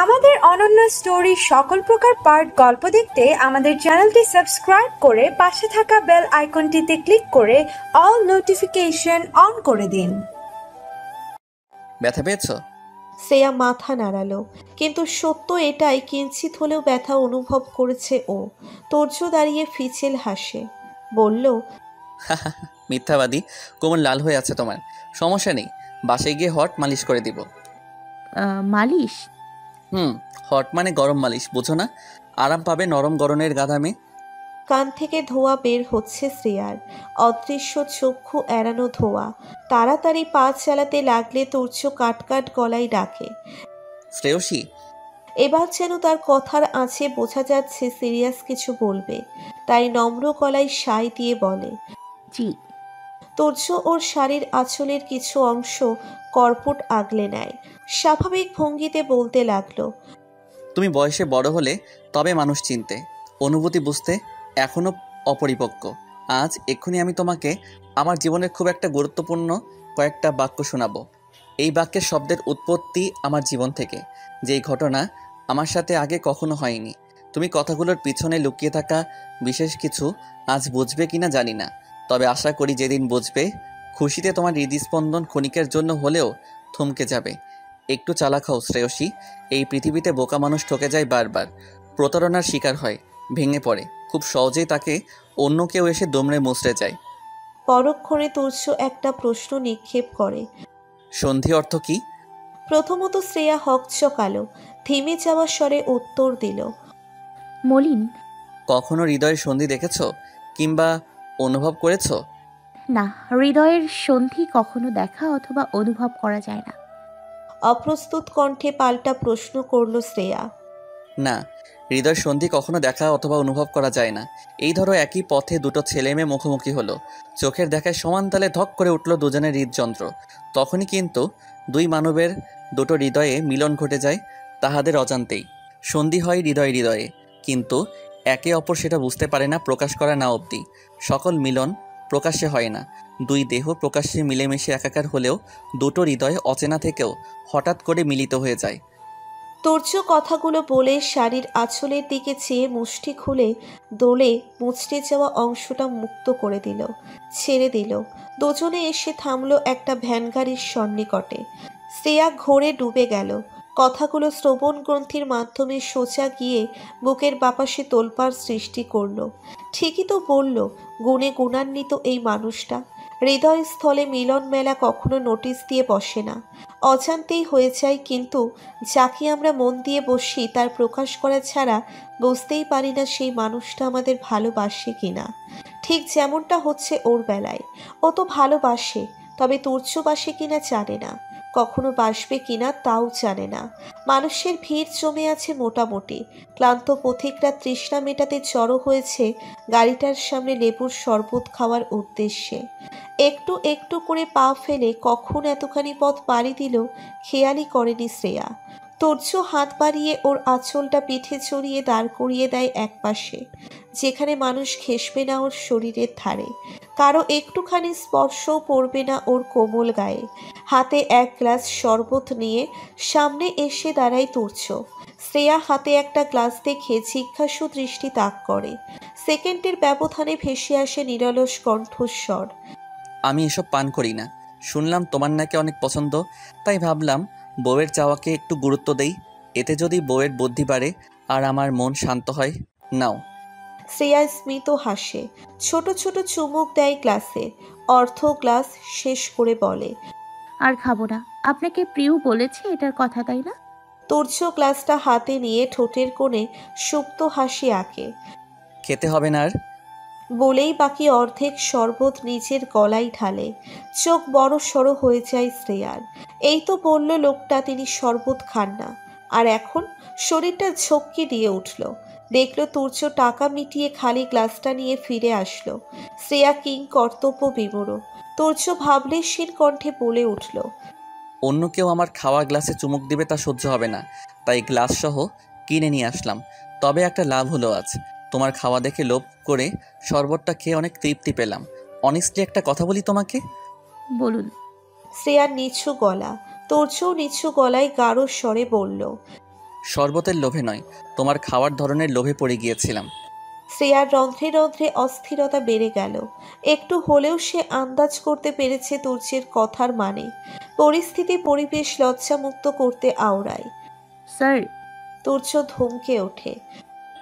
আমাদের অনন্য স্টোরি সকল প্রকার পার্ট গল্প দেখতে আমাদের চ্যানেলটি সাবস্ক্রাইব করে পাশে থাকা বেল আইকনটিতে ক্লিক করে অল নোটিফিকেশন অন করে দিন। ব্যথা পেয়েছো? শ্রেয়া মাথা নাড়ালো, কিন্তু সত্য এটাই কিঞ্চিত হলেও ব্যথা অনুভব করেছে ও। তোর্য দাঁড়িয়ে ফিচেল হাসে, বলল, মিথ্যাবাদী, কোমর লাল হয়ে আছে তোমার। সমস্যা নেই, বাসায় গিয়ে হট মালিশ করে দিব। মালিশ? হট মানে গরম মালিশ, বুঝো না? আরাম পাবে নরম গরনের গাধামে। কান থেকে ধোঁয়া বের হচ্ছে শ্রেয়ার, অদৃশ্য চক্ষু এড়ানো ধোঁয়া। তাড়াতাড়ি পা চালাতে লাগলে তোর্য কাটকাট গলায় ডাকে, শ্রেয়সী। এবার যেন তার কথার আঁচে বোঝা যাচ্ছে সিরিয়াস কিছু বলবে, তাই নম্র গলায় সায় দিয়ে বলে, জি। তোর্য ওর শাড়ির আঁচলের কিছু অংশ কর্পট আগলে নেয়, স্বাভাবিক ভঙ্গিতে বলতে লাগলো, তুমি বয়সে বড় হলে তবে মানুষ চিনতে, অনুভূতি বুঝতে এখনো অপরিপক্ক। আজ এক্ষুনি আমি তোমাকে আমার জীবনের খুব একটা গুরুত্বপূর্ণ কয়েকটা বাক্য শোনাবো। এই বাক্যের শব্দের উৎপত্তি আমার জীবন থেকে, যেই ঘটনা আমার সাথে আগে কখনো হয়নি। তুমি কথাগুলোর পিছনে লুকিয়ে থাকা বিশেষ কিছু আজ বুঝবে কিনা জানি না, তবে আশা করি যেদিন বুঝবে, খুশিতে তোমার হৃদস্পন্দন ক্ষণিকের জন্য হলেও থমকে যাবে। একটু চালাক হও শ্রেয়সী। এই পৃথিবীতে বোকা মানুষ ঠকে যায় বারবার, প্রতারণার শিকার হয়, ভেঙে পড়ে, খুব সহজেই তাকে অন্য কেউ এসে দমড়ে মুচড়ে যায়। পরক্ষণে তুর্য একটা প্রশ্ন নিক্ষেপ করে, সন্ধি অর্থ কি? প্রথমত শ্রেয়া হকচকালো, থেমে যাওয়া স্বরে উত্তর দিল, মলিন। কখনো হৃদয়ের সন্ধি দেখেছো কিংবা অনুভব করেছো? না, হৃদয়ের সন্ধি কখনো দেখা অথবা অনুভব করা যায় না। অপ্রস্তুত কণ্ঠে পাল্টা প্রশ্ন করল শ্রেয়া। না, হৃদয় সন্ধি কখনো দেখা অথবা অনুভব করা যায় না। এই ধরো একই পথে দুটো ছেলে মেয়ে মুখোমুখি হলো, চোখের দেখায় সমান তালে ধক করে উঠল দুজনের হৃদযন্ত্র। তখনই কিন্তু দুই মানবের দুটো হৃদয়ে মিলন ঘটে যায় তাহাদের অজান্তেই। সন্ধি হয় হৃদয়ে হৃদয়ে, কিন্তু একে অপর সেটা বুঝতে পারে না, প্রকাশ করা না অবধি। সকল মিলন প্রকাশ্যে হয় না। দুই দেহ প্রকাশ্যে মিলেমিশে একাকার হলেও দুটো হৃদয় অচেনা থেকেও হঠাৎ করে মিলিত হয়ে যায়। তোর্য কথাগুলো বলে শাড়ির আঁচলের দিকে চেয়ে মুষ্টি খুলে দোলে মুচড়ে যাওয়া অংশটা মুক্ত করে দিল, ছেড়ে দিল। দুজনে এসে থামলো একটা ভ্যান গাড়ির সন্নিকটে। শ্রেয়া ঘোরে ডুবে গেল। কথাগুলো শ্রবণ গ্রন্থির মাধ্যমে সোজা গিয়ে বুকের বাপাসে তোলপাড় সৃষ্টি করলো। ঠিকই তো বলল, গুণে গুণান্বিত এই মানুষটা। হৃদয়স্থলে মিলন মেলা কখনো নোটিশ দিয়ে বসে না, অজান্তেই হয়ে যায়, কিন্তু যাকে আমরা মন দিয়ে বসি তার প্রকাশ করা ছাড়া বুঝতেই পারি না সেই মানুষটা আমাদের ভালোবাসে কিনা। ঠিক যেমনটা হচ্ছে ওর বেলায়। ও তো ভালোবাসে, তবে তুর্যবাসে কিনা জানে না, কখনো বাসবে কিনা তাও জানে না। মানুষের ভিড় জমে আছে মোটামুটি। ক্লান্ত পথিকরা তৃষ্ণা মেটাতে জড়ো হয়েছে গাড়িটার সামনে লেবুর শরবত খাওয়ার উদ্দেশ্যে। একটু একটু করে পা ফেলে কখন এতখানি পথ পাড়ি দিল খেয়ালই করেনি শ্রেয়া। তোর্য হাত বাড়িয়ে ওর আঁচলটা পিঠে চড়িয়ে দাঁড় করিয়ে দেয় একপাশে, যেখানে মানুষ ঘেঁষবে না ওর শরীরের ধারে, কারো একটুখানি স্পর্শও পড়বে না ওর কোমল গায়ে। হাতে এক গ্লাস শরবত নিয়ে সামনে এসে দাঁড়ায় তুর্য। শ্রেয়া হাতে একটা গ্লাস দেখে জিজ্ঞাসু দৃষ্টি তাক করে। সেকেন্ডের ব্যবধানে ভেসে আসে নিরলস কণ্ঠস্বর, আমি এসব পান করি না। শুনলাম তোমার নাকি অনেক পছন্দ, তাই ভাবলাম বউয়ের চাওয়াকে একটু গুরুত্ব দেই। এতে যদি বউয়ের বুদ্ধি বাড়ে আর আমার মন শান্ত হয়। নাও। শ্রেয়া স্মিত হাসে, ছোট ছোট চুমুক দেয় গ্লাসে। অর্ধ গ্লাস শেষ করে বলে, আর খাবো না। আপনাকে প্রিয় বলেছে এটার কথা, তাই না? তুর্য গ্লাসটা হাতে নিয়ে ঠোঁটের কোণে সুপ্ত হাসি আঁকে। খেতে হবে না আর? বলেই বাকি অর্ধেক শরবত নিজের গলায় ঢালে। চোখ বড় সড়ো হয়ে যায় শ্রেয়ার। এই তো বলল লোকটা তিনি শরবত খান না, আর এখন শরীরটা ঝক্কি দিয়ে উঠল। দেখল তুর্য টাকা মিটিয়ে খালি গ্লাসটা নিয়ে ফিরে আসলো। শ্রেয়া কিং কর্তব্য বিমূঢ়। তুর্য ভাবলেশীন কণ্ঠে বলে উঠল, অন্য কেউ আমার খাওয়া গ্লাসে চুমুক দিবে তা সহ্য হবে না, তাই গ্লাস সহ কিনে নিয়ে আসলাম। তবে একটা লাভ হলো আজ, তোমার খাওয়া দেখে লোভ করে শরবতটা খেয়ে অনেক তৃপ্তি পেলাম। অনেস্টলি একটা কথা বলি তোমাকে, বলুন। শ্রেয়ার নিচু গলা। তোর্যও নিচু গলায় গাঢ় স্বরে বলল। শরবতের লোভে নয়, তোমার খাওয়ার ধরনের লোভে পড়ে গিয়েছিলাম। শ্রেয়ার রন্ধ্রে রন্ধ্রে অস্থিরতা বেড়ে গেল। একটু হলেও সে আন্দাজ করতে পেরেছে তুর্যের কথার মানে। পরিস্থিতি পরিবেশ লজ্জামুক্ত করতে আওড়ায়। স্যার। তুর্য ধমকে ওঠে।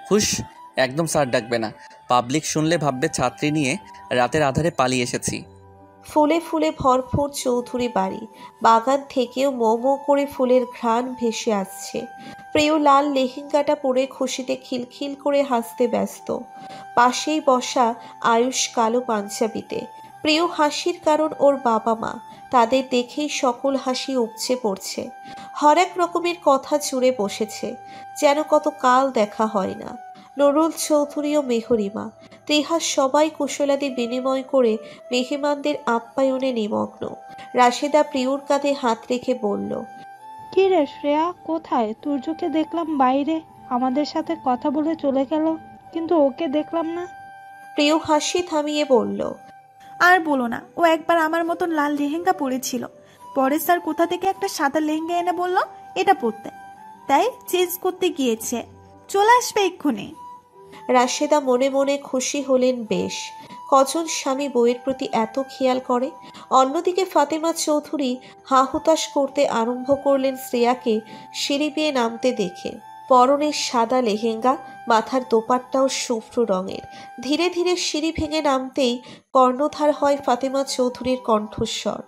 হুশ, একদম স্যার ডাকবে না। পাবলিক শুনলে ভাববে ছাত্রী নিয়ে রাতের আধারে পালিয়ে এসেছি। ফুলে ফুলে ভরপুর চৌধুরী বাড়ি। বাগান থেকেও মো মো করে ফুলের ঘ্রাণ ভেসে আসছে। প্রিয় লাল লেহেঙ্গাটা পরে খুশিতে খিলখিল করে হাসতে ব্যস্ত। পাশেই বসা আয়ুষ কালো পাঞ্জাবিতে। প্রিয় হাসির কারণ ওর বাবা মা। তাদের দেখেই সকল হাসি উপচে পড়ছে। হরেক রকমের কথা জুড়ে বসেছে, যেন কত কাল দেখা হয় না। নুরুল চৌধুরী ও মেহরিমা, ত্রিহা সবাই কুশলাদি বিনিময় করে মেহমানদের আপ্যায়নে নিমগ্ন। রাশেদা প্রিয়র কাঁধে হাত রেখে বলল। কি রে শ্রেয়া, কোথায়? তুর্যকে দেখলাম বাইরে, আমাদের সাথে কথা বলে চলে গেল, কিন্তু ওকে দেখলাম না। প্রিয় হাসি থামিয়ে বলল। আর বলো না, ও একবার আমার মতন লাল লেহেঙ্গা পরেছিল, পরে স্যার কোথা থেকে একটা সাদা লেহেঙ্গা এনে বলল এটা পরতে, তাই চেঞ্জ করতে গিয়েছে, চলে আসবে এক্ষুনি। রাশেদা মনে মনে খুশি হলেন বেশ। কজন স্বামী বইয়ের প্রতি এত খেয়াল করে। অন্যদিকে ফাতেমা চৌধুরী হাহুতাশ করতে আরম্ভ করলেন শ্রেয়াকে সিঁড়ি বেয়ে নামতে দেখে। পরনে সাদা লেহেঙ্গা, মাথার দোপাট্টাও শুভ্র রঙের। ধীরে ধীরে সিঁড়ি ভেঙে নামতেই কর্ণধার হয় ফাতেমা চৌধুরীর কণ্ঠস্বর।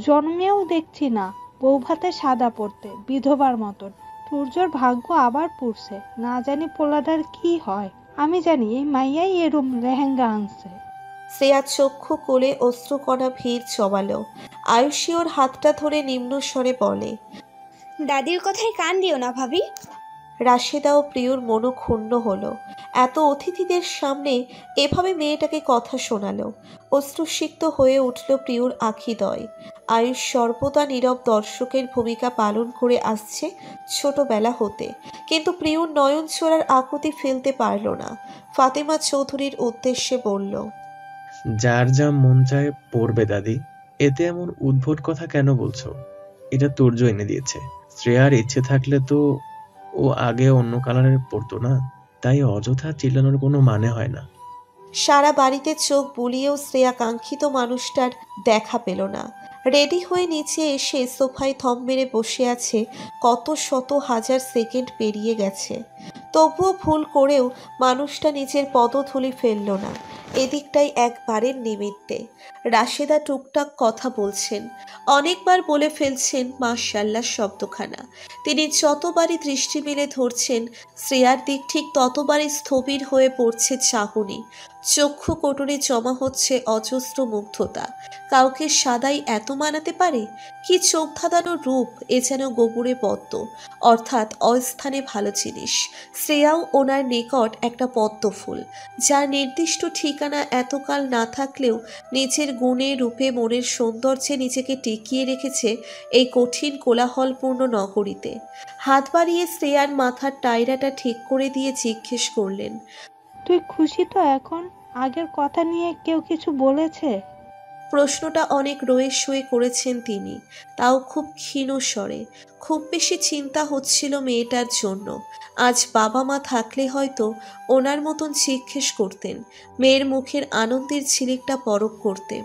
জন্মেও দেখছি না বউ ভাতে সাদা পড়তে, বিধবার মতন। তুর্যর ভাগ্য আবার পুড়ছে, না জানি পোলাদার কি হয়। আমি জানি এই মাইয়াই এরম লেহেঙ্গা আনছে। শ্রেয়া চক্ষু কোলে অশ্রুকণা ভিড় জমালো। আয়ুষী ওর হাতটা ধরে নিম্ন স্বরে বলে। দাদির কথায় কান দিও না ভাবি। রাশেদা ও প্রিয়র মনও ক্ষুণ্ণ হলো। এত অতিথিদের সামনে এভাবে মেয়েটাকে কথা শোনালো। অশ্রুসিক্ত হয়ে উঠল প্রিয়র আখিদয়। আয়ুষ সর্বদা নীরব দর্শকের ভূমিকা পালন করে আসছে ছোটবেলা হতে, কিন্তু প্রিয়র নয়ন ছোড়ার আকুতি ফেলতে পারল না। ফাতেমা চৌধুরীর উদ্দেশ্যে বলল। যার যা মন চায় পড়বে দাদি, এতে এমন উদ্ভট কথা কেন বলছো? এটা তুর্য এনে দিয়েছে। শ্রেয়ার ইচ্ছে থাকলে তো ও আগে অন্য কালারের পড়তো না, তাই অযথা চিল্লানোর কোনো মানে হয় না। সারা বাড়িতে চোখ বুলিয়েও শ্রেয়া কাঙ্ক্ষিত মানুষটার দেখা পেল না। রেডি হয়ে নিচে এসে সোফায় থম মেরে বসে আছে। কত শত হাজার সেকেন্ড পেরিয়ে গেছে, তবুও ভুল করেও মানুষটা নিজের পদধূলি ফেলল না। এদিকটাই একবারের নিমিত্তে। রাশেদা টুকটাক কথা বলছেন, অনেকবার বলে ফেলছেন মাশাআল্লাহ শব্দখানা। তিনি যতবারই দৃষ্টি মেলে ধরছেন শ্রেয়ার দিক, ঠিক ততবারই স্থবির হয়ে পড়ছে চাহনি। চক্ষু কোটরে জমা হচ্ছে অজস্র মুগ্ধতা। কাউকে সাদাই এত মানাতে পারে? কি চোখ ধাঁধানো রূপ! এ যেন গোবরে পদ্ম, অর্থাৎ অস্থানে ভালো জিনিস। শ্রেয়াও ওনার নিকট একটা পদ্ম ফুল, যার নির্দিষ্ট ঠিকানা এতকাল না থাকলেও নিজের গুণে রূপে মনের সৌন্দর্যে নিজেকে টিকিয়ে রেখেছে এই কঠিন কোলাহলপূর্ণ নগরীতে। হাত বাড়িয়ে শ্রেয়ার মাথার টায়রাটা ঠিক করে দিয়ে জিজ্ঞেস করলেন। তুই খুশি তো এখন? আগের কথা নিয়ে কেউ কিছু বলেছে? প্রশ্নটা অনেক রয়ে শুয়ে করেছেন তিনি, তাও খুব ক্ষীণ স্বরে। খুব বেশি চিন্তা হচ্ছিল মেয়েটার জন্য। আজ বাবা মা থাকলে হয়তো ওনার মতন জিজ্ঞেস করতেন, মেয়ের মুখের আনন্দের ঝিলিকটা পরখ করতে।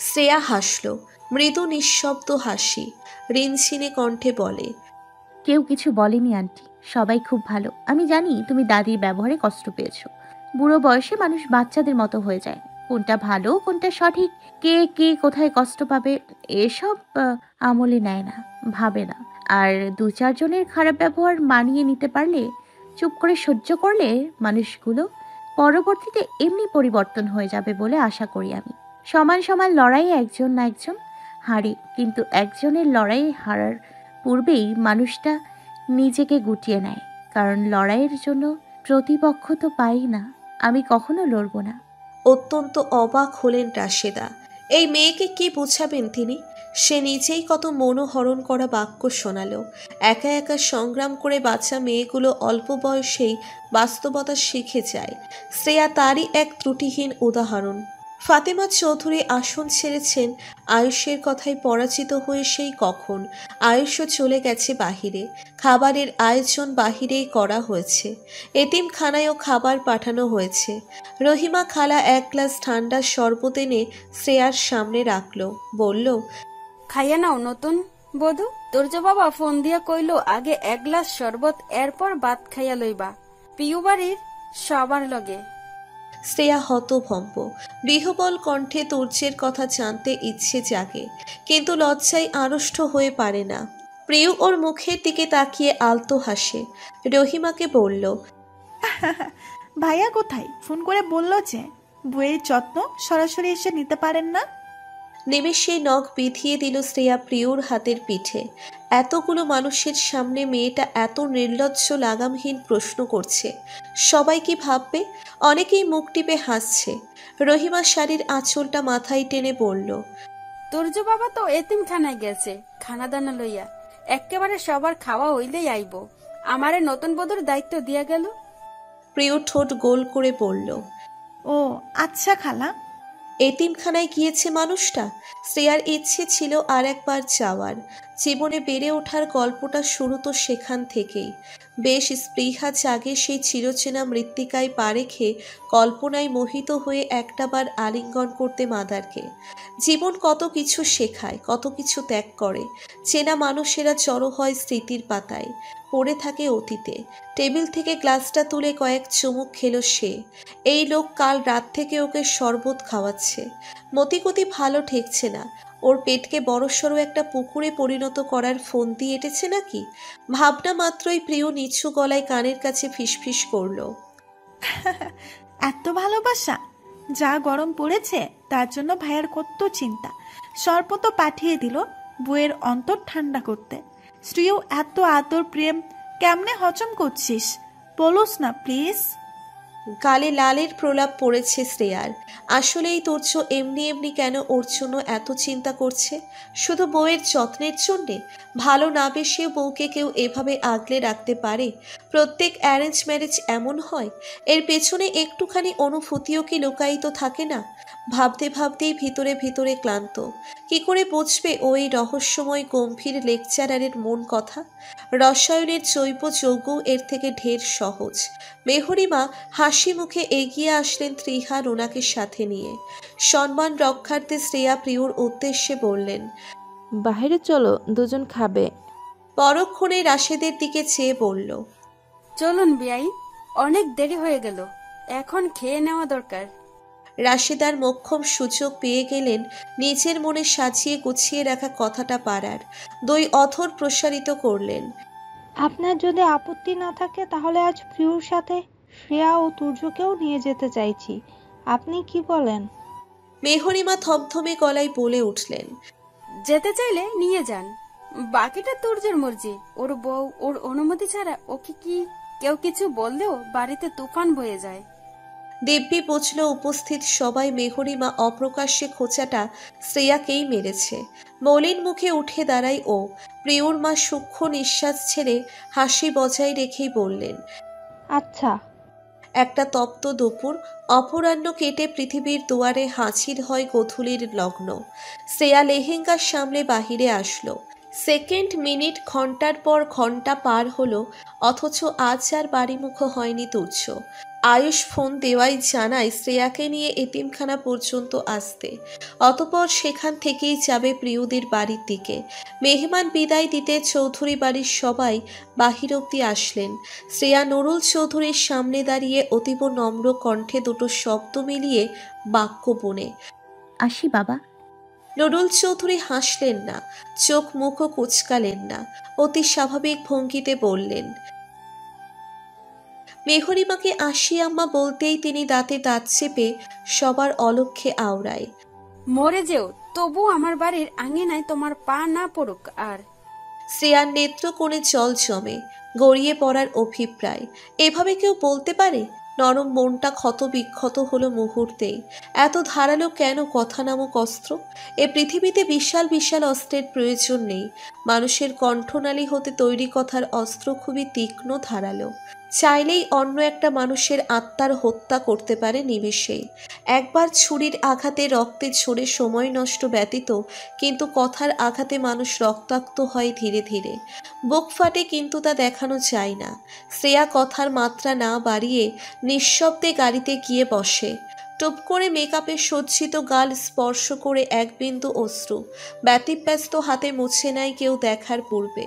শ্রেয়া হাসল, মৃদু নিঃশব্দ হাসি। রিনঝিনে কণ্ঠে বলে। কেউ কিছু বলেনি আন্টি, সবাই খুব ভালো। আমি জানি তুমি দাদির ব্যবহারে কষ্ট পেয়েছো। বুড়ো বয়সে মানুষ বাচ্চাদের মতো হয়ে যায়, কোনটা ভালো কোনটা সঠিক, কে কে কোথায় কষ্ট পাবে এসব আমলে নেয় না, ভাবে না। আর দু চারজনের খারাপ ব্যবহার মানিয়ে নিতে পারলে, চুপ করে সহ্য করলে মানুষগুলো পরবর্তীতে এমনি পরিবর্তন হয়ে যাবে বলে আশা করি আমি। সমান সমান লড়াইয়ে একজন না একজন হারে, কিন্তু একজনের লড়াই হারার পূর্বেই মানুষটা নিজেকে গুটিয়ে নেয়, কারণ লড়াইয়ের জন্য প্রতিপক্ষ তো পাই না। আমি কখনো লড়ব না। অত্যন্ত অবাক হলেন রাশেদা। এই মেয়েকে কি বুঝাবেন তিনি? সে নিজেই কত মনোহরণ করা বাক্য শোনালো। একা একা সংগ্রাম করে বাচ্চা মেয়েগুলো অল্প বয়সেই বাস্তবতা শিখে যায়। শ্রেয়া তারই এক ত্রুটিহীন উদাহরণ। ফাতেমা চৌধুরী আসন ছেড়েছেন আয়ুষের কথায় পরাজিত হয়ে সেই কখন। আয়ুষও চলে গেছে বাহিরে। খাবারের আয়োজন বাহিরেই করা হয়েছে। এতিমখানায়ও খাবার পাঠানো হয়েছে। রহিমা খালা এক গ্লাস ঠান্ডা শরবত এনে শ্রেয়ার সামনে রাখল, বলল, খাইয়া নাও নতুন বধূ। তোর্য বাবা ফোন দিয়া কইল আগে এক গ্লাস শরবত এরপর ভাত খাইয়া লইবা পিউ বাড়ির সবার লগে। শ্রেয়া হতভম্ব। বিহবল কণ্ঠে তুর্যের কথা জানতে ইচ্ছে জাগে, কিন্তু লজ্জায় আড়ষ্ট হয়ে পারে না। প্রিয় ওর মুখের দিকে তাকিয়ে আলতো হাসে। রহিমাকে বলল, ভাইয়া কোথায়? ফোন করে বলল যে বইয়ের যত্ন সরাসরি এসে নিতে পারেন না। নিমেষে নখ বিধিয়ে দিল শ্রেয়া প্রিয়র হাতের পিঠে। এতগুলো মানুষের সামনে মেয়েটা এত নির্লজ্জ লাগামহীন প্রশ্ন করছে। সবাই কি ভাববে? অনেকেই মুখ টিপে হাসছে। রহিমা শাড়ির আঁচলটা মাথায় টেনে বলল, তোর্য বাবা তো এতিমখানায় গেছে খানা দানা লইয়া। একেবারে সবার খাওয়া হইলেই আইব। আমারে নতুন বধূর দায়িত্ব দিয়া গেল। প্রিয় ঠোঁট গোল করে বলল, ও আচ্ছা খালা। এতিমখানায় গিয়েছে মানুষটা। শ্রেয়ার ইচ্ছে ছিল আর একবার যাওয়ার। জীবনে বেড়ে ওঠার গল্পটা শুরু তো সেখান থেকেই। বেশ স্পৃহা জাগে সেই চিরচেনা মৃত্তিকায় পা রেখে কল্পনায় মোহিত হয়ে একটাবার আলিঙ্গন করতে মাদারকে। জীবন কত কিছু শেখায়, কত কিছু ত্যাগ করে। চেনা মানুষেরা জড়ো হয় স্মৃতির পাতায়, পড়ে থাকে অতীতে। টেবিল থেকে গ্লাসটা তুলে কয়েক চুমুক খেলো সে। এই লোক কাল রাত থেকে ওকে শরবত খাওয়াচ্ছে। মতিগতি ভালো ঠেকছে না। ওর পেটকে বড়সড় একটা পুকুরে পরিণত করার ফন্দি এঁটেছে নাকি? ভাবনা মাত্রই প্রিয় নিচু গলায় কানের কাছে ফিসফিস করলো, এত ভালোবাসা! যা গরম পড়েছে তার জন্য ভাইয়ার কত চিন্তা। শরবত পাঠিয়ে দিল বইয়ের অন্তর ঠান্ডা করতে। স্ত্রীও এত আদর প্রেম কেমনে হজম করছিস? বলোস না প্লিজ। গালে লালের প্রলাপ পড়েছে শ্রেয়ার। আসলেই তুর্য এমনি এমনি কেন ওর জন্য এত চিন্তা করছে? শুধু বউয়ের যত্নের জন্যে? ভালো না বেশে বউকে কেউ এভাবে আগলে রাখতে পারে? প্রত্যেক অ্যারেঞ্জ ম্যারেজ এমন হয়? এর পেছনে একটুখানি অনুভূতিও কি লুকায়িত থাকে না? ভাবতে ভাবতেই ভিতরে ভিতরে ক্লান্ত। কি করে বুঝবে ওই রহস্যময় গম্ভীর লেকচারারের মন কথা? রসায়নের জৈব যৌগ এর থেকে ঢের সহজ। মেহরিমা হাসি মুখে এগিয়ে আসলেন ত্রিহার ওনাকে সাথে নিয়ে। সম্মান রক্ষার্থে শ্রেয়া প্রিয়র উদ্দেশ্যে বললেন, বাইরে চলো, দুজন খাবে। পরক্ষণে রাশেদের দিকে চেয়ে বলল, চলুন বিয়াই, অনেক দেরি হয়ে গেল, এখন খেয়ে নেওয়া দরকার। রাশেদার মোক্ষম সুযোগ পেয়ে গেলেন নিজের মনে সাজিয়ে গুছিয়ে রাখা কথাটা পারার। দুই অথর প্রসারিত করলেন, আপনার যদি আপত্তি না থাকে তাহলে আজ প্রিয়র সাথে শ্রেয়া ও তুর্যকেও নিয়ে যেতে চাইছি। আপনি কি বলেন? মেহরিমা থমথমে গলায় বলে উঠলেন, যেতে চাইলে নিয়ে যান, বাকিটা তুর্যের মর্জি। ওর বউ ওর অনুমতি ছাড়া ওকে কি কেউ কিছু বললেও বাড়িতে তুফান বয়ে যায়। দিব্যি বুঝল উপস্থিত সবাই মেহরিমা অপ্রকাশ্যে খোঁচাটা শ্রেয়াকেই মেরেছে। মলিন মুখে উঠে দাঁড়ায় ও। প্রিয়র মা সূক্ষ্ম নিঃশ্বাস ছেড়ে হাসি বজায় রেখেই বললেন, আচ্ছা। একটা তপ্ত দুপুর, অপরাহ্ন কেটে পৃথিবীর দুয়ারে হাজির হয় গোধূলির লগ্ন। শ্রেয়া লেহেঙ্গার সামলে বাহিরে আসলো। সেকেন্ড, মিনিট, ঘন্টার পর ঘন্টা পার হলো, অথচ আজ আর বাড়িমুখ হয়নি তুর্য। আয়ুষ ফোন দেওয়াই জানায় শ্রেয়াকে নিয়ে এতিমখানা পর্যন্ত আসতে। অতপর সেখান থেকেই যাবে প্রিয়দের বাড়ির দিকে। মেহমান বিদায় দিতে চৌধুরী বাড়ির সবাই বাহির অব্দি আসলেন। শ্রেয়া নুরুল চৌধুরীর সামনে দাঁড়িয়ে অতীব নম্র কণ্ঠে দুটো শব্দ মিলিয়ে বাক্য বুনে, আসি বাবা। নুরুল চৌধুরী হাসলেন না, চোখ মুখও কুচকালেন না, অতি স্বাভাবিক ভঙ্গিতে বললেন, মেহরিমাকে আসি আম্মা বলতেই তিনি দাঁতে দাঁত চেপে সবার অলক্ষ্যে আওড়ায়, মরে যেও, তবু আমার বাড়ির আঙিনায় তোমার পা না পড়ুক। আর শ্রেয়ার নেত্রকোণে জল জমে, গড়িয়ে পড়ার অভিপ্রায়। এভাবে কেউ বলতে পারে? নরম মনটা ক্ষত বিক্ষত হলো মুহূর্তেই। এত ধারালো কেন কথা নামক অস্ত্র? এ পৃথিবীতে বিশাল বিশাল অস্ত্রের প্রয়োজন নেই। মানুষের কণ্ঠনালী হতে তৈরি কথার অস্ত্র খুবই তীক্ষ্ণ ধারালো। চাইলেই অন্য একটা মানুষের আত্মার হত্যা করতে পারে নিমেষেই। একবার ছুরির আঘাতে রক্তে ঝরে সময় নষ্ট ব্যতীত কিন্তু কথার আঘাতে মানুষ রক্তাক্ত হয় ধীরে ধীরে। বুক ফাটে, কিন্তু তা দেখানো যায় না। শ্রেয়া কথার মাত্রা না বাড়িয়ে নিঃশব্দে গাড়িতে গিয়ে বসে। টুপ করে মেকআপে সজ্জিত গাল স্পর্শ করে এক বিন্দু অশ্রু ব্যতিব্যস্ত হাতে মুছে নেয় কেউ দেখার পূর্বে।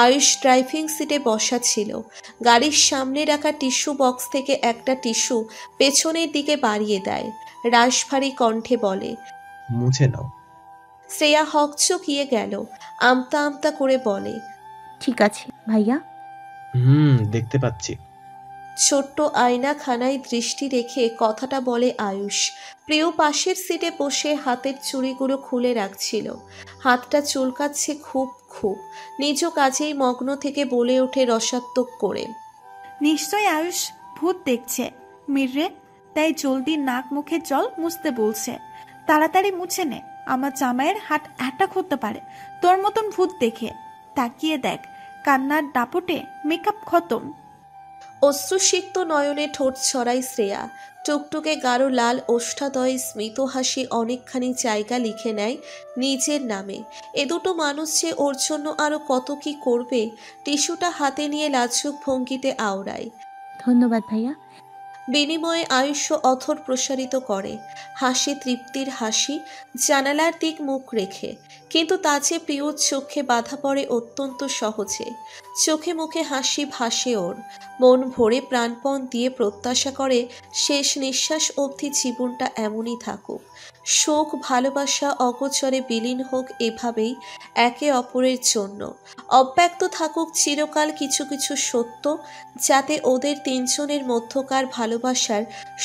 আয়ুষ ড্রাইভিং সিটে বসা ছিল। গাড়ির সামনে রাখা টিস্যু বক্স থেকে একটা টিস্যু পেছনের দিকে বাড়িয়ে দেয়। রাশভারী কণ্ঠে বলে, মুছে নাও। শ্রেয়া হকচকিয়ে গেল। আমতা আমতা করে বলে, ঠিক আছে ভাইয়া। দেখতে পাচ্ছি। ছোট্ট আয়নাখানায় দৃষ্টি রেখে কথাটা বলে আয়ুষ। প্রিয় পাশের সিটে বসে হাতের চুড়িগুলো খুলে রাখছিল। হাতটা চুলকাচ্ছে খুব খুব। নিজ কাজেই মগ্ন থেকে বলে ওঠে রসাত্মক করে, নিশ্চয় আয়ুষ ভূত দেখছে মিররে, তাই জলদি নাক মুখে জল মুছতে বলছে। তাড়াতাড়ি মুছে নে, আমার জামাইয়ের হাত অ্যাটাক হতে পারে তোর মতন ভূত দেখে। তাকিয়ে দেখ, কান্নার দাপটে মেকআপ খতম। অশ্রুসিক্ত নয়নে ঠোঁট ছড়াই শ্রেয়া। টুকটুকে গাঢ় লাল ওষ্ঠাদয়ে স্মিত হাসি অনেকখানি জায়গা লিখে নেয় নিজের নামে। এ দুটো মানুষ যে ওর জন্য আরো কত কি করবে, টিস্যুটা হাতে নিয়ে লাজুক ভঙ্গিতে আওড়ায়। ধন্যবাদ ভাইয়া। বিনিময়ে আয়ুষ্য অথর প্রসারিত করে, হাসি তৃপ্তির হাসি, জানালার দিক মুখ রেখে। কিন্তু তা যে প্রিয় চোখে বাধা পড়ে অত্যন্ত সহজে। চোখে মুখে হাসি ভাসে ওর। মন ভরে প্রাণপণ দিয়ে প্রত্যাশা করে শেষ নিঃশ্বাস অবধি জীবনটা এমনই থাকুক। শোক ভালোবাসা অগোচরে বিলীন হোক এভাবেই একে অপরের জন্য। অব্যক্ত থাকুক চিরকাল কিছু কিছু সত্য, যাতে ওদের তিনজনের মধ্যকার ভালোবাসার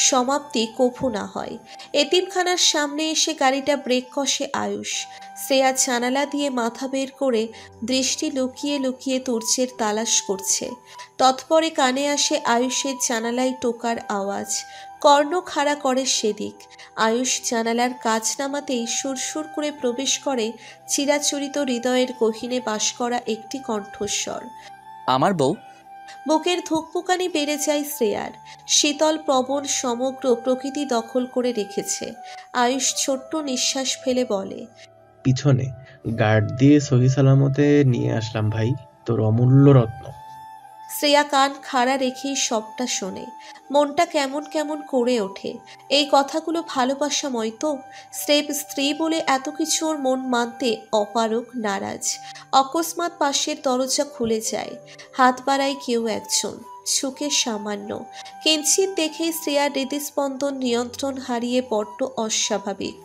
সমাপ্তি কভু না হয়। এতিমখানার সামনে এসে গাড়িটা ব্রেক কষে আয়ুষ। শ্রেয়া জানালা দিয়ে মাথা বের করে দৃষ্টি লুকিয়ে লুকিয়ে তুর্যের তালাশ করছে। তৎপরে কানে আসে আয়ুষের জানালায় টোকার আওয়াজ। কর্ণ খাড়া করে সেদিক। আয়ুষ জানালার কাজ নামাতেই সুরসুর করে প্রবেশ করে চিরাচরিত হৃদয়ের গহীনে বাস করা একটি কণ্ঠস্বর। আমার বউ। বুকের ধুকপুকানি বেড়ে যায় শ্রেয়ার। শীতল প্রবণ সমগ্র প্রকৃতি দখল করে রেখেছে। আয়ুষ ছোট্ট নিঃশ্বাস ফেলে বলে, পিছনে গার্ড দিয়ে সহি সালামতে নিয়ে আসলাম ভাই, তোর অমূল্য রত্ন। শ্রেয়া কান খাড়া রেখেই সবটা শোনে। মনটা কেমন কেমন করে ওঠে। এই কথাগুলো ভালোবাসাময় তো? স্রেফ স্ত্রী বলে এত কিছু ওর মন মানতে অপারক, নারাজ। অকস্মাৎ পাশের দরজা খুলে যায়। হাত বাড়ায় কেউ একজন, ঝুঁকে সামান্য। কিঞ্চিত দেখেই শ্রেয়ার হৃদস্পন্দন নিয়ন্ত্রণ হারিয়ে বড্ড অস্বাভাবিক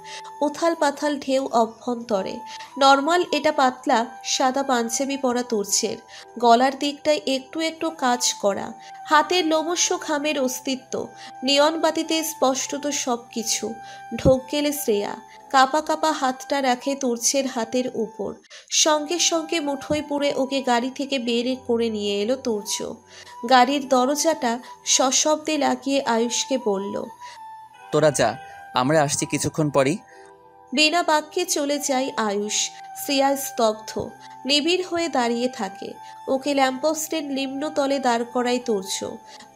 উথাল পাথাল ঢেউ অভ্যন্তরে। নর্মাল এটা পাতলা সাদা পাঞ্জাবি পরা তুর্যের, গলার দিকটায় একটু একটু কাজ করা, হাতের লোমস্য ঘামের অস্তিত্ব, নিয়ন বাতিতে স্পষ্টত সব কিছু। ঢোক গেলে শ্রেয়া কাপা কাপা হাতটা রাখে তুর্যের হাতের উপর। সঙ্গে সঙ্গে মুঠোয় পুরে ওকে গাড়ি থেকে বের করে নিয়ে এলো তুর্য। গাড়ির দরজাটা সশব্দে লাগিয়ে আয়ুষকে বলল, তোরা যা, আমরা আসছি কিছুক্ষণ পরই। বিনা বাক্যে চলে যায় আয়ুষ। শ্রেয়া স্তব্ধ, নিবিড় হয়ে দাঁড়িয়ে থাকে। ওকে ল্যাম্পোস্টের নিম্নতলে দাঁড় করায় তুর্য।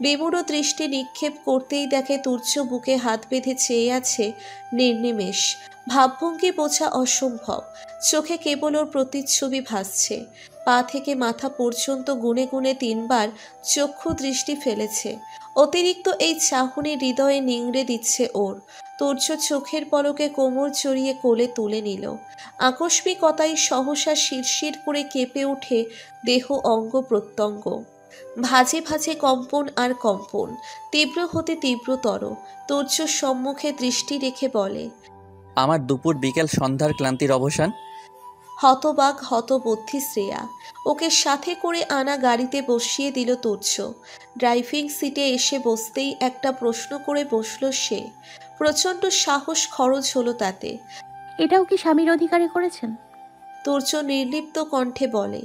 বিমূঢ় দৃষ্টি নিক্ষেপ করতেই দেখে তুর্য বুকে হাত বেঁধে চেয়ে আছে নির্নিমেষ। ভাবভঙ্গি বোঝা অসম্ভব। চোখে কেবল ওর প্রতিচ্ছবি ভাসছে। পা থেকে মাথা পর্যন্ত গুনে গুনে 3 বার চক্ষু দৃষ্টি ফেলেছে। অতিরিক্ত এই চাহনি হৃদয়ে নিংড়ে দিচ্ছে ওর। তুর্য চোখের পলকে কোমর জড়িয়ে কোলে তুলে নিল। আকস্মিকতায় সহসা শিরশির করে কেঁপে ওঠে দেহ অঙ্গ প্রত্যঙ্গ। ভাজে ভাজে কম্পন আর কম্পন, তীব্র হতে তীব্রতর। তুর্য সম্মুখে দৃষ্টি রেখে বলে, আমার দুপুর বিকেল সন্ধ্যার ক্লান্তির অবসান। হতবাক হতবুদ্ধি শ্রেয়া। ওকে সাথে করে আনা গাড়িতে বসিয়ে দিল তুর্য। ড্রাইভিং সিটে এসে বসতেই একটা প্রশ্ন করে বসল সে। প্রচণ্ড সাহস খরচ হলো তাতে। এটাও কি স্বামীর অধিকারে করেছেন? তুর্য নির্লিপ্ত কণ্ঠে বলে,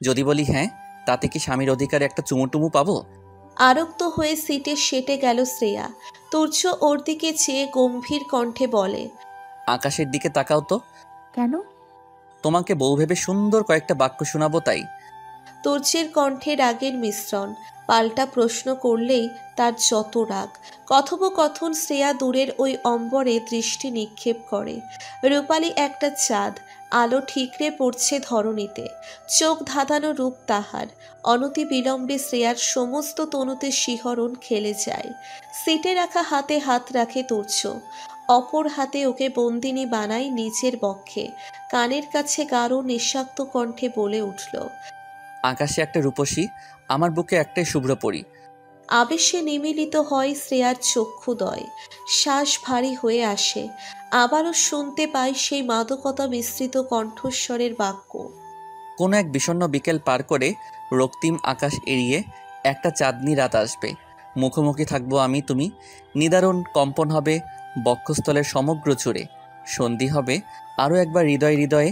যদি বলি হ্যাঁ, তাতে কি স্বামীর অধিকারে একটা চুমুটুমু পাবো? আরক্ত হয়ে সিটে সেটে গেল শ্রেয়া। তুর্য ওর দিকে চেয়ে গম্ভীর কণ্ঠে বলে, আকাশের দিকে তাকাও তো। কেন? তোমাকে বউ ভেবে সুন্দর কয়েকটা বাক্য শোনাবো তাই। তুর্যের কণ্ঠে রাগের মিশ্রণ। পাল্টা প্রশ্ন করলেই তার যত রাগ। কথোপকথন শ্রেয়া দূরের ওই অম্বরে দৃষ্টি নিক্ষেপ করে। রূপালী একটা চাঁদ, আলো ঠিকরে পড়ছে ধরণীতে। চোখ ধাঁধানো রূপ তাহার। অনতি বিলম্বে শ্রেয়ার সমস্ত তনুতে শিহরণ খেলে যায়। সিটে রাখা হাতে হাত রাখে তুর্য, অপর হাতে ওকে বন্দিনী বানায় নিজের বক্ষে। কানের কাছে গাঢ় নিঃশাক্ত কণ্ঠে বলে উঠল, আকাশে একটা রূপসী, আমার বুকে একটাই শুভ্রপরী। আবেশে নিমিলিত হয় শ্রেয়ার চক্ষুদয়। শ্বাস ভারী হয়ে আসে। আবারও শুনতে পায় সেই মাদকতা মিশ্রিত কণ্ঠস্বরের বাক্য। কোনো এক বিষণ্ণ বিকেল পার করে রক্তিম আকাশ এড়িয়ে একটা চাঁদনি রাত আসবে। মুখোমুখি থাকবো আমি তুমি, নিদারুণ কম্পন হবে বক্ষস্থলের সমগ্র জুড়ে। সন্ধি হবে আরও একবার হৃদয়ে হৃদয়ে।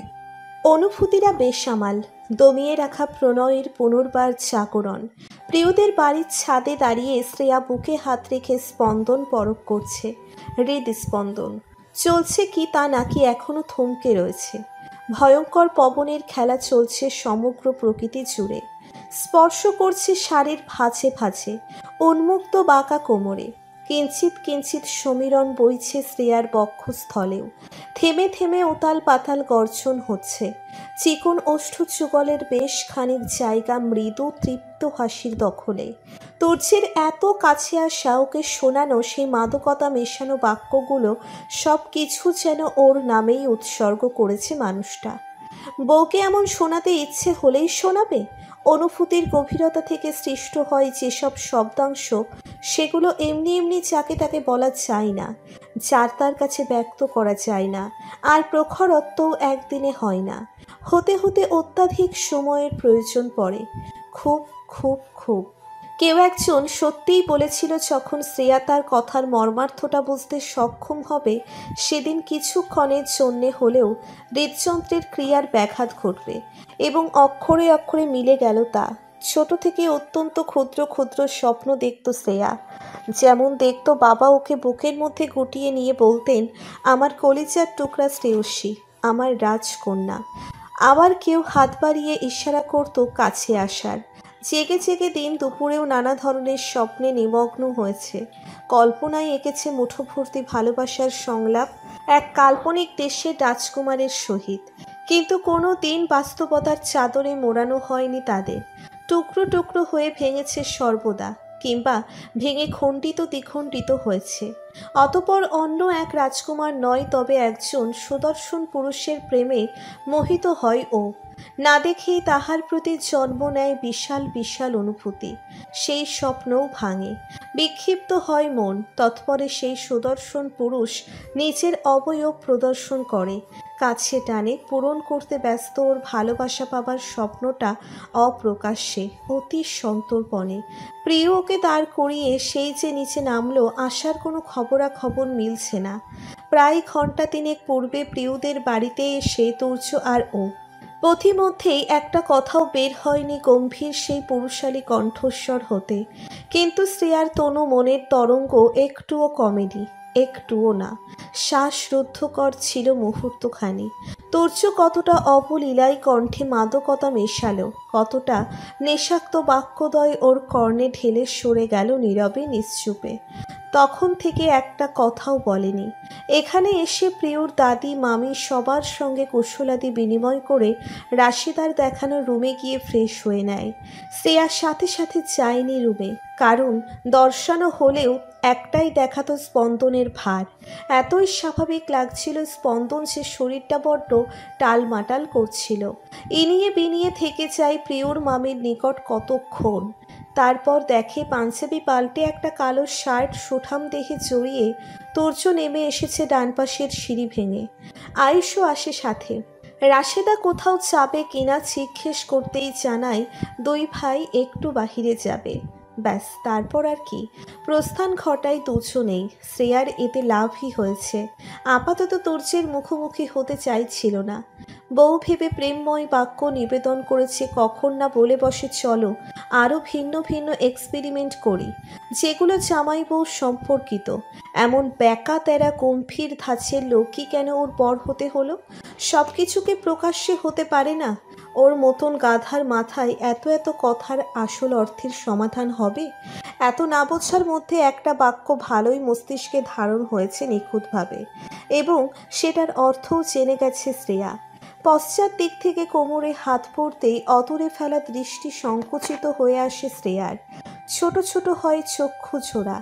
অনুভূতিরা বেসামাল, দমিয়ে রাখা প্রণয়ের পুনর্বার জাগরণ। প্রিয়দের বাড়ির ছাদে দাঁড়িয়ে শ্রেয়া বুকে হাত রেখে স্পন্দন পরখ করছে। হৃদস্পন্দন চলছে কি তা নাকি এখনো থমকে রয়েছে। ভয়ঙ্কর পবনের খেলা চলছে সমগ্র প্রকৃতি জুড়ে। স্পর্শ করছে শাড়ির ভাঁজে ভাঁজে, উন্মুক্ত বাঁকা কোমরে। কিঞ্চিত কিঞ্চিত সমীরণ বইছে শ্রেয়ার বক্ষস্থলেও। থেমে থেমে উতাল পাতাল গর্জন হচ্ছে। চিকন ওষ্ঠ যুগলের বেশ খানিক জায়গা মৃদু তৃপ্ত হাসির দখলে। তুর্যের এত কাছে আসা, ওকে শোনানো সেই মাদকতা মেশানো বাক্যগুলো সব কিছু যেন ওর নামেই উৎসর্গ করেছে মানুষটা। বউকে এমন শোনাতে ইচ্ছে হলেই শোনাবে। অনুভূতির গভীরতা থেকে সৃষ্ট হয় যেসব শব্দাংশ, সেগুলো এমনি এমনি যাকে তাকে বলা যায় না, যার তার কাছে ব্যক্ত করা যায় না। আর প্রখরত্বও একদিনে হয় না, হতে হতে অত্যাধিক সময়ের প্রয়োজন পড়ে। খুব খুব খুব কেউ একজন সত্যিই বলেছিল, যখন শ্রেয়া তার কথার মর্মার্থটা বুঝতে সক্ষম হবে, সেদিন কিছুক্ষণের জন্যে হলেও হৃদযন্ত্রের ক্রিয়ার ব্যাঘাত ঘটবে। এবং অক্ষরে অক্ষরে মিলে গেল তা। ছোট থেকে অত্যন্ত ক্ষুদ্র ক্ষুদ্র স্বপ্ন দেখত শ্রেয়া। যেমন দেখত বাবা ওকে বুকের মধ্যে গুটিয়ে নিয়ে বলতেন, আমার কলিজার টুকরা শ্রেয়সী, আমার রাজকন্যা। আবার কেউ হাত বাড়িয়ে ইশারা করত কাছে আসার। জেগে জেগে দিন দুপুরেও নানা ধরনের স্বপ্নে নিমগ্ন হয়েছে। কল্পনায় এঁকেছে মুঠো ভর্তি ভালোবাসার সংলাপ এক কাল্পনিক দেশের রাজকুমারের সহিত। কিন্তু কোনো দিন বাস্তবতার চাদরে মোড়ানো হয়নি তাদের। টুকরো টুকরো হয়ে ভেঙেছে সর্বদা, কিংবা ভেঙে খণ্ডিত দ্বিখণ্ডিত হয়েছে। অতপর অন্য এক রাজকুমার নয়, তবে একজন সুদর্শন পুরুষের প্রেমে মোহিত হয় ও। না দেখেই তাহার প্রতি জন্ম নেয় বিশাল বিশাল অনুভূতি। সেই স্বপ্নও ভাঙে, বিক্ষিপ্ত হয় মন। তৎপরে সেই সুদর্শন পুরুষ নিজের অবয়ব প্রদর্শন করে, কাছে টানে, পূরণ করতে ব্যস্ত ওর ভালোবাসা পাবার স্বপ্নটা অপ্রকাশ্যে, অতি সন্তর্পণে। প্রিয় ওকে দাঁড় করিয়ে সেই যে নিচে নামলো, আসার কোনো খবরাখবর মিলছে না। প্রায় ঘণ্টা তিনেক পূর্বে প্রিয়দের বাড়িতে এসে তুর্য আর ও। পথিমধ্যেই একটা কথাও বের হয়নি গম্ভীর সেই পুরুষালী কণ্ঠস্বর হতে। কিন্তু শ্রেয়ার তনু মনের তরঙ্গ একটুও কমেনি, একটুও না। শ্বাসরুদ্ধকর ছিল মুহূর্তখানি। তুর্য কতটা অবলীলায় কণ্ঠে মাদকতা মেশালো, কতটা নেশাক্ত বাক্যদয় ওর কর্ণে ঢেলে সরে গেল নীরবে নিশ্চুপে। তখন থেকে একটা কথাও বলেনি। এখানে এসে প্রিয়র দাদি মামি সবার সঙ্গে কুশলাদি বিনিময় করে রাশিদার দেখানো রুমে গিয়ে ফ্রেশ হয়ে নেয়। শ্রেয়ার সাথে সাথে যায়নি রুমে, কারণ দর্শানো হলেও একটাই দেখাতো স্পন্দনের ভার। এতই স্বাভাবিক লাগছিল স্পন্দন যে শরীরটা বড্ড টালমাটাল করছিল। ইনিয়ে বিনিয়ে থেকে যায় প্রিয়র মামির নিকট কতক্ষণ। তারপর দেখে পাঞ্জাবি পাল্টে একটা কালো শার্ট সুঠাম দেহে জড়িয়ে তুর্য নেমে এসেছে ডান পাশের সিঁড়ি ভেঙে। আয়ুষও আসে সাথে। রাশেদা কোথাও যাবে কিনা জিজ্ঞেস করতেই জানায় দুই ভাই একটু বাহিরে যাবে। ব্যাস, তারপর আর কি, প্রস্থান ঘটায় দুজনেই। শ্রেয়ার এতে লাভই হয়েছে। আপাতত তুর্যের মুখোমুখি হতে চাইছিল না। বউ ভেবে প্রেমময় বাক্য নিবেদন করেছে, কখন না বলে বসে চলো আরও ভিন্ন ভিন্ন এক্সপেরিমেন্ট করি, যেগুলো জামাই বউ সম্পর্কিত। এমন ব্যাকা তেরা গম্ভীর ধাঁচের লোকই কেন ওর বর হতে হলো? সব কিছুকে প্রকাশ্যে হতে পারে না? ওর মতন গাধার মাথায় এত এত কথার আসল অর্থের সমাধান হবে? এত না বোঝার মধ্যে একটা বাক্য ভালোই মস্তিষ্কে ধারণ হয়েছে নিখুঁতভাবে, এবং সেটার অর্থও জেনে গেছে শ্রেয়া। পশ্চাৎ দিক থেকে কোমরে হাত পড়তেই অতরে ফেলা দৃষ্টি সংকুচিত হয়ে আসে শ্রেয়ার। ছোট ছোট হয় চক্ষু ছোড়া।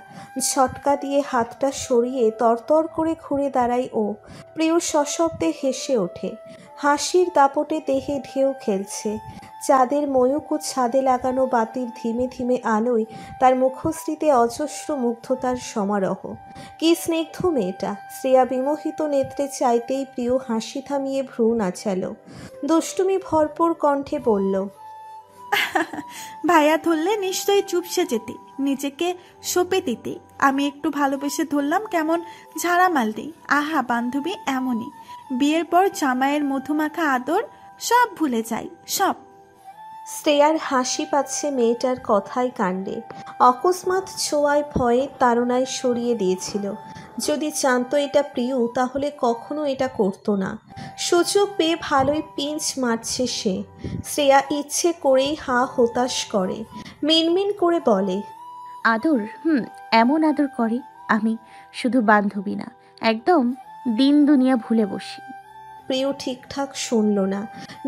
ঝটকা দিয়ে হাতটা সরিয়ে তরতর করে ঘুরে দাঁড়ায় ও। প্রিয় সশব্দে হেসে ওঠে। হাসির দাপটে দেহে ঢেউ খেলছে। চাঁদের ময়ূক ও ছাদে লাগানো বাতির ধীমে ধীমে আলোয় তার মুখশ্রীতে অজস্র মুগ্ধতার সমারোহ। কি স্নিগ্ধ মেয়েটা! শ্রেয়া বিমোহিত নেত্রে চাইতেই প্রিয় হাসি থামিয়ে ভ্রু নাচালো। দুষ্টুমি ভরপুর কণ্ঠে বলল, ভাইয়া ধরলে নিশ্চয়ই চুপসে যেতে, নিজেকে সঁপে দিতে। আমি একটু ভালোবেসে ধরলাম, কেমন ঝাড়া মাল দিই। আহা বান্ধবী এমনই, বিয়ের পর জামাইয়ের মধুমাখা আদর সব ভুলে যাই, সব। শ্রেয়ার হাসি পাচ্ছে মেয়েটার কথায় কাণ্ডে। অকস্মাৎ ছোঁয়ায় ভয়ে তাড়নায় সরিয়ে দিয়েছিল। যদি জানতো এটা প্রিয় তাহলে কখনো এটা করতো না। সুযোগ পেয়ে ভালোই পিঞ্চ মারছে সে। শ্রেয়া ইচ্ছে করেই হা হতাশ করে, মিনমিন করে বলে, আদর? এমন আদর করে আমি শুধু বান্ধবী না, একদম দিন দুনিয়া ভুলে বসি। প্রিয় ঠিকঠাক শুনল না।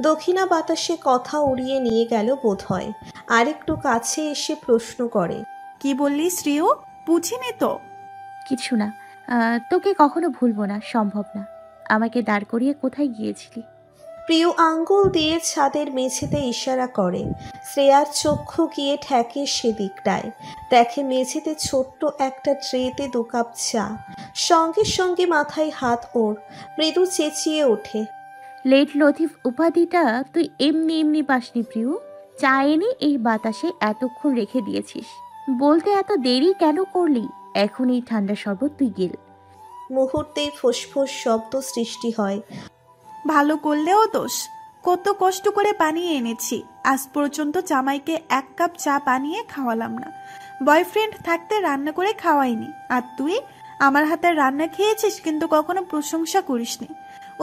দক্ষিণা বাতাসে কথা উড়িয়ে নিয়ে গেল বোধহয়। আরেকটু কাছে এসে প্রশ্ন করে, কি বললি শ্রেয়? বুঝিনি তো। কিছু না, তোকে কখনো ভুলবো না, সম্ভব না। আমাকে দাঁড় করিয়ে কোথায় গিয়েছিলি? প্রিয় আঙ্গুল দিয়ে ছাদের মেঝেতে ইশারা করে। শ্রেয়ার চক্ষু গিয়ে ঠেকে সেদিকটায়। দেখে মেঝেতে ছোট্ট একটা ট্রেতে 2 কাপ চা। সঙ্গে সঙ্গে মাথায় হাত ওর। মৃদু চেঁচিয়ে ওঠে, লেট লতিফ উপাধিটা তুই এমনি এমনি পাসনি প্রিয়। চা এনে এই বাতাসে এতক্ষণ রেখে দিয়েছিস, বলতে এত দেরি কেন করলি? এখন এই ঠান্ডা শরবত তুই গিল। মুহূর্তেই ফোঁস শব্দ সৃষ্টি হয়। ভালো করলেও দোষ, কত কষ্ট করে বানিয়ে এনেছি। আজ পর্যন্ত জামাইকে 1 কাপ চা বানিয়ে খাওয়ালাম না। বয়ফ্রেন্ড থাকতে রান্না করে খাওয়াইনি। আর তুই আমার হাতের রান্না খেয়েছিস, কিন্তু কখনো প্রশংসা করিসনি।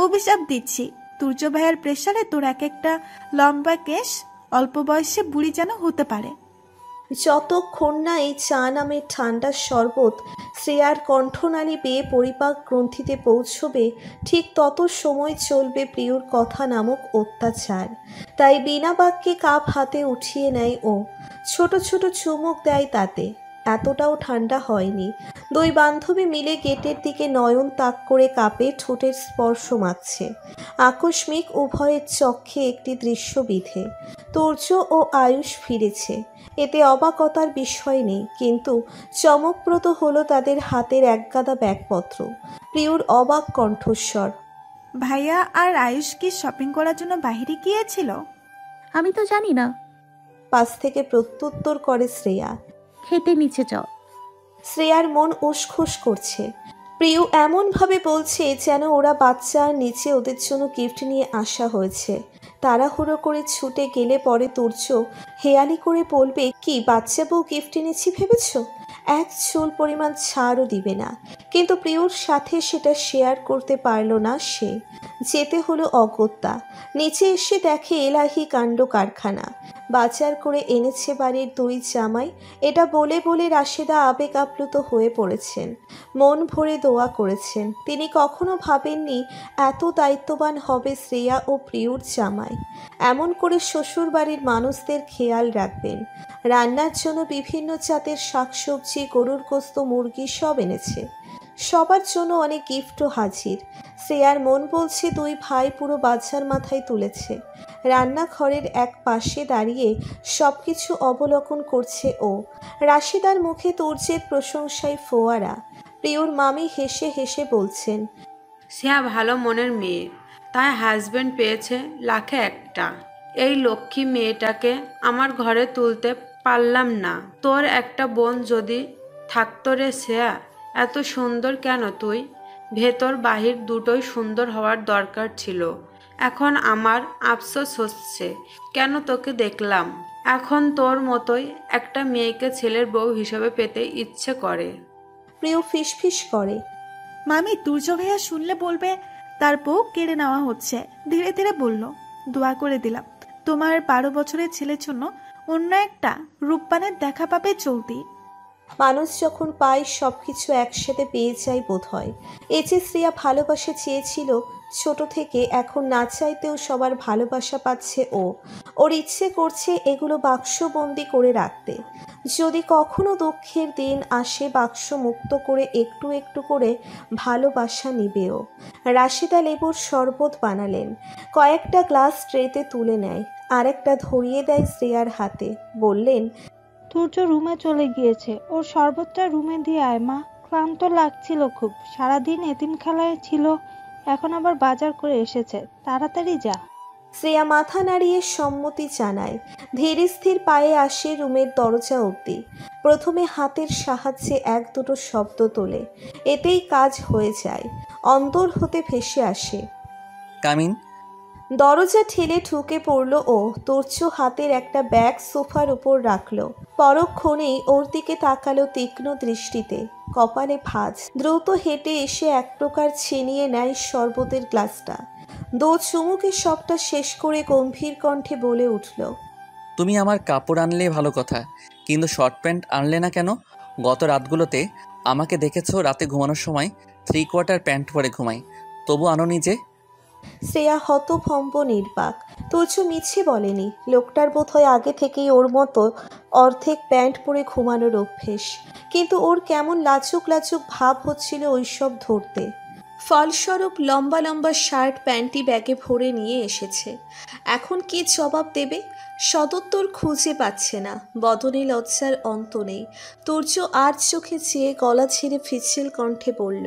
অভিশাপ দিচ্ছি, তুর্য ভাইয়ের প্রেসারে তোর এক একটা লম্বা কেশ অল্প বয়সে বুড়ি যেন হতে পারে। যতক্ষণ না এই চা নামের ঠান্ডা শরবত শ্রেয়ার কণ্ঠনালী বেয়ে পরিপাক গ্রন্থিতে পৌঁছবে, ঠিক তত সময় চলবে প্রিয়র কথা নামক অত্যাচার। তাই বিনা বাক্যে কাপ হাতে উঠিয়ে নেয় ও। ছোট ছোট চুমুক দেয় তাতে। এতটাও ঠান্ডা হয়নি। 2 বান্ধবী মিলে গেটের দিকে নয়ন তাক করে কাপে ঠোঁটের স্পর্শ মাখছে। আকস্মিক উভয়ের চক্ষে একটি দৃশ্য বিধে। তুর্য ও আয়ুষ ফিরেছে, এতে অবাকতার বিষয় নেই, কিন্তু চমকপ্রদ হলো তাদের হাতের একগাদা ব্যাগপত্র। প্রিয়র অবাক কণ্ঠস্বর, ভাইয়া আর আয়ুষ কি শপিং করার জন্য বাইরে গিয়েছিল? আমি তো জানি না। পাশ থেকে প্রত্যুত্তর করে শ্রেয়া। খেতে নিচে যাও। শ্রেয়ার মন উসখুস করছে। প্রিয় এমনভাবে বলছে যেন ওরা বাচ্চা আর নিচে ওদের জন্য গিফট নিয়ে আসা হয়েছে। তাড়াহুড়ো করে ছুটে গেলে পরে তুর্য হেয়ালি করে বলবে, কি বাচ্চা বউ গিফট এনেছি ভেবেছ? 1 চুল পরিমাণ ছাড়ও দিবে না। কিন্তু প্রিয়র সাথে সেটা শেয়ার করতে পারল না সে। যেতে হলো অগত্যা। নিচে এসে দেখে এলাহি কাণ্ড কারখানা। বাজার করে এনেছে বাড়ির 2 জামাই। এটা বলে বলে রাশেদা আবেগ আপ্লুত হয়ে পড়েছেন। মন ভরে দোয়া করেছেন। তিনি কখনো ভাবেননি এত দায়িত্ববান হবে শ্রেয়া ও প্রিয়র জামাই। এমন করে শ্বশুর বাড়ির মানুষদের খেয়াল রাখবেন। রান্নার জন্য বিভিন্ন জাতের শাকসবজি, গরুর গোস্ত, মুরগি সব এনেছে। সবার জন্য অনেক গিফটও হাজির। শ্রেয়ার মন বলছে 2 ভাই পুরো বাজার মাথায় তুলেছে। রান্নাঘরের এক পাশে দাঁড়িয়ে সব কিছু অবলোকন করছে ও। রাশিদার মুখে তুর্যের প্রশংসায় ফোয়ারা। প্রিয়র মামি হেসে হেসে বলছেন, শ্রেয়া ভালো মনের মেয়ে, তাই হাজবেন্ড পেয়েছে লাখে একটা। এই লক্ষ্মী মেয়েটাকে আমার ঘরে তুলতে পারলাম না। তোর একটা বোন যদি থাকতো রে শ্রেয়া। এত সুন্দর কেন তুই? ভেতর বাহির দুটোই সুন্দর হওয়ার দরকার ছিল। এখন আমার আফসোস হচ্ছে কেন তোকে দেখলাম। এখন তোর মতোই একটা মেয়েকে ছেলের বউ হিসেবে পেতে ইচ্ছে করে। প্রিয় ফিসফিস করে। মামি তুর্য ভাইয়া শুনলে বলবে তার বউ কেড়ে নেওয়া হচ্ছে। ধীরে ধীরে বলল, দোয়া করে দিলাম তোমার 12 বছরের ছেলের জন্য অন্য একটা রূপবানের দেখা পাবে চলতি। মানুষ যখন পায় সবকিছু একসাথে পেয়ে যায় বোধ হয়। এ যে শ্রেয়া ভালোবাসা চেয়েছিল ছোট থেকে, এখন না চাইতেও সবার ভালোবাসা পাচ্ছে ও। ওর ইচ্ছে করছে এগুলো বাক্সবন্দি করে রাখতে। যদি কখনো দুঃখের দিন আসে বাক্স মুক্ত করে একটু একটু করে ভালোবাসা নিবেও। রাশিদা লেবুর শরবত বানালেন, কয়েকটা গ্লাস ট্রেতে তুলে নেয়, আরেকটা ধরিয়ে দেয় শ্রেয়ার হাতে, বললেন, তুর্য রুমে চলে গিয়েছে, ওর শরবতটা রুমে দিয়ে আয় মা। ক্লান্ত লাগছিল খুব, সারাদিন এতিমখানায় ছিল, এখন আবার বাজার করে এসেছে, তাড়াতাড়ি যা। শ্রেয়া মাথা নাড়িয়ে সম্মতি জানায়। ধীর স্থির পায়ে আসে রুমের দরজা অবধি। প্রথমে হাতের সাহায্যে এক দুটো শব্দ তোলে, এতেই কাজ হয়ে যায়। অন্তর হতে ভেসে আসে, কামিন। দরজা ঠেলে ঢুকে পড়ল ও। তোর্য হাতের একটা ব্যাগ সোফার উপর রাখলো, পরক্ষণেই ওর দিকে তাকালো তীক্ষ্ণ দৃষ্টিতে, কপালে ভাঁজ। দ্রুত হেঁটে এসে এক প্রকার ছিনিয়ে নেয় শরবতের গ্লাসটা। দো চুমুকে সবটা শেষ করে গম্ভীর কণ্ঠে বলে উঠল, তুমি আমার কাপড় আনলে ভালো কথা, কিন্তু শর্ট প্যান্ট আনলে না কেন? গত রাতগুলোতে আমাকে দেখেছো রাতে ঘুমানোর সময় 3/4 প্যান্ট পরে ঘুমাই, তবু আনোনি যে? শ্রেয়া হতভম্ব নির্বাক। তুর্য মিছে বলেনি, লোকটার বোধহয় আগে থেকেই ওর মতো অর্ধেক প্যান্ট পরে ঘুমানোর অভ্যেস। কিন্তু ওর কেমন লাজুক লাজুক ভাব হচ্ছিল ওইসব ধরতে। ফলস্বরূপ লম্বা লম্বা শার্ট প্যান্টি ব্যাগে ভরে নিয়ে এসেছে। এখন কি জবাব দেবে? সদুত্তর খুঁজে পাচ্ছে না। বদনে লজ্জার অন্ত নেই। তুর্য আর চোখে চেয়ে গলা ছেড়ে ফিসিল কণ্ঠে বলল,